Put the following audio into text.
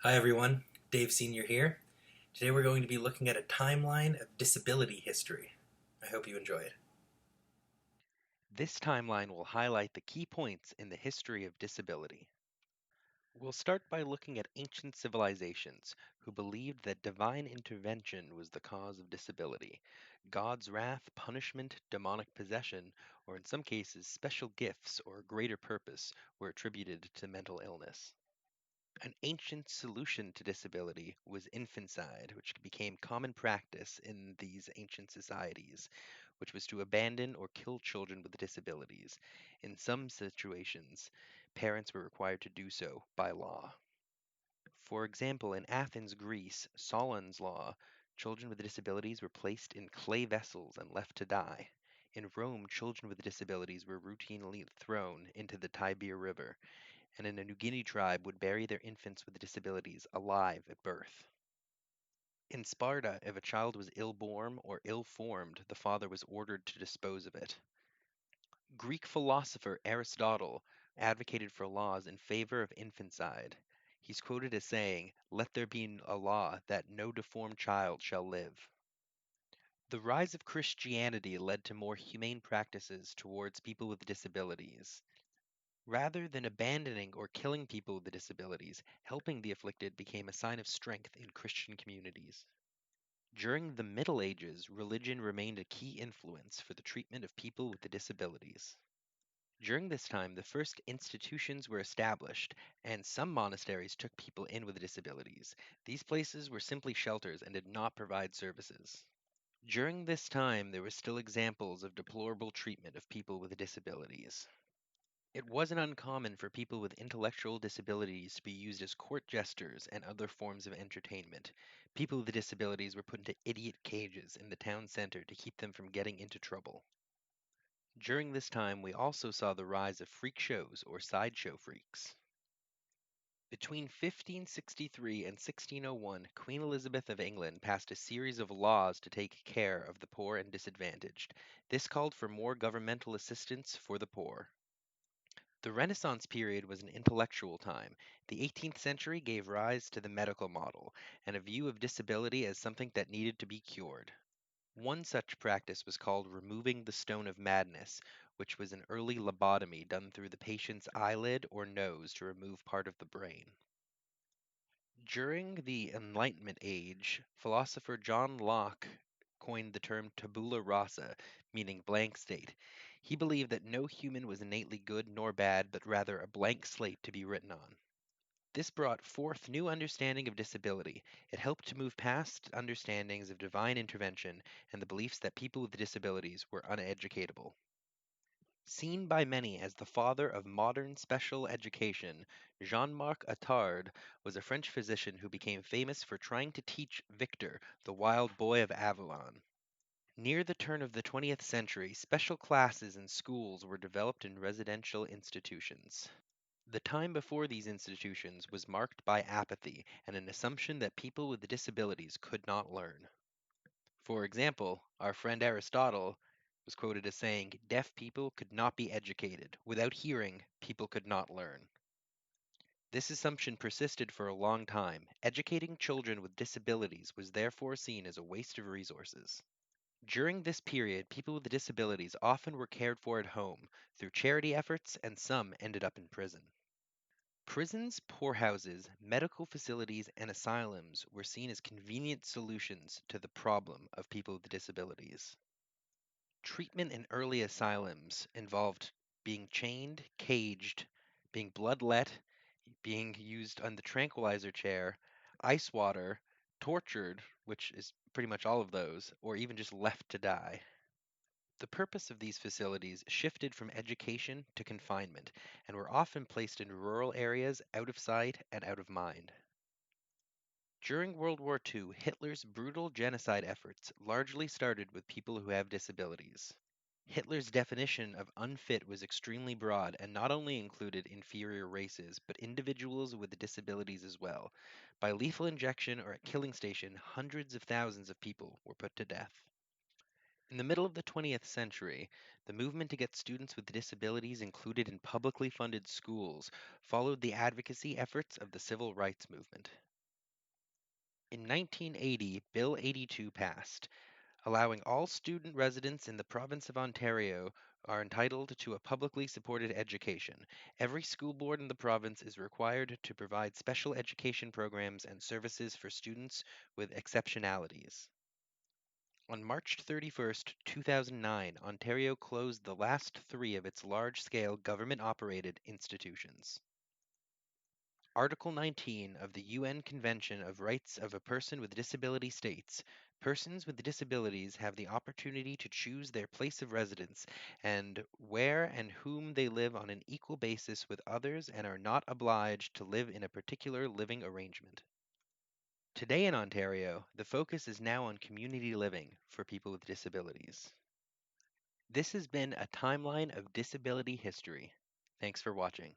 Hi everyone, Dave Sr. here. Today we're going to be looking at a timeline of disability history. I hope you enjoy it. This timeline will highlight the key points in the history of disability. We'll start by looking at ancient civilizations who believed that divine intervention was the cause of disability. God's wrath, punishment, demonic possession, or in some cases, special gifts or greater purpose were attributed to mental illness. An ancient solution to disability was infanticide, which became common practice in these ancient societies, which was to abandon or kill children with disabilities. In some situations, parents were required to do so by law. For example, in Athens, Greece, Solon's law, children with disabilities were placed in clay vessels and left to die. In Rome, children with disabilities were routinely thrown into the Tiber River, and in a New Guinea tribe would bury their infants with disabilities alive at birth. In Sparta, if a child was ill-born or ill-formed, the father was ordered to dispose of it. Greek philosopher Aristotle advocated for laws in favor of infanticide. He's quoted as saying, "Let there be a law that no deformed child shall live." The rise of Christianity led to more humane practices towards people with disabilities. Rather than abandoning or killing people with disabilities, helping the afflicted became a sign of strength in Christian communities. During the Middle Ages, religion remained a key influence for the treatment of people with disabilities. During this time, the first institutions were established, and some monasteries took people in with disabilities. These places were simply shelters and did not provide services. During this time, there were still examples of deplorable treatment of people with disabilities. It wasn't uncommon for people with intellectual disabilities to be used as court jesters and other forms of entertainment. People with disabilities were put into idiot cages in the town center to keep them from getting into trouble. During this time, we also saw the rise of freak shows or sideshow freaks. Between 1563 and 1601, Queen Elizabeth of England passed a series of laws to take care of the poor and disadvantaged. This called for more governmental assistance for the poor. The Renaissance period was an intellectual time. The 18th century gave rise to the medical model and a view of disability as something that needed to be cured. One such practice was called removing the stone of madness, which was an early lobotomy done through the patient's eyelid or nose to remove part of the brain. During the Enlightenment age, philosopher John Locke coined the term tabula rasa, meaning blank state. He believed that no human was innately good nor bad, but rather a blank slate to be written on. This brought forth new understanding of disability. It helped to move past understandings of divine intervention and the beliefs that people with disabilities were uneducatable. Seen by many as the father of modern special education, Jean-Marc Attard was a French physician who became famous for trying to teach Victor, the wild boy of Avalon. Near the turn of the 20th century, special classes in schools were developed in residential institutions. The time before these institutions was marked by apathy and an assumption that people with disabilities could not learn. For example, our friend Aristotle was quoted as saying, "Deaf people could not be educated. Without hearing, people could not learn." This assumption persisted for a long time. Educating children with disabilities was therefore seen as a waste of resources. During this period, people with disabilities often were cared for at home through charity efforts, and some ended up in prison. Prisons, poorhouses, medical facilities, and asylums were seen as convenient solutions to the problem of people with disabilities. Treatment in early asylums involved being chained, caged, being bloodlet, being used on the tranquilizer chair, ice water, tortured, which is pretty much all of those, or even just left to die. The purpose of these facilities shifted from education to confinement and were often placed in rural areas out of sight and out of mind. During World War II, Hitler's brutal genocide efforts largely started with people who have disabilities. Hitler's definition of unfit was extremely broad and not only included inferior races, but individuals with disabilities as well. By lethal injection or at killing station, hundreds of thousands of people were put to death. In the middle of the 20th century, the movement to get students with disabilities included in publicly funded schools followed the advocacy efforts of the civil rights movement. In 1980, Bill 82 passed, allowing all student residents in the province of Ontario are entitled to a publicly supported education. Every school board in the province is required to provide special education programs and services for students with exceptionalities. On March 31st, 2009, Ontario closed the last three of its large-scale government-operated institutions. Article 19 of the UN Convention of Rights of a Person with Disability states, persons with disabilities have the opportunity to choose their place of residence and where and whom they live on an equal basis with others and are not obliged to live in a particular living arrangement. Today in Ontario, the focus is now on community living for people with disabilities. This has been a timeline of disability history. Thanks for watching.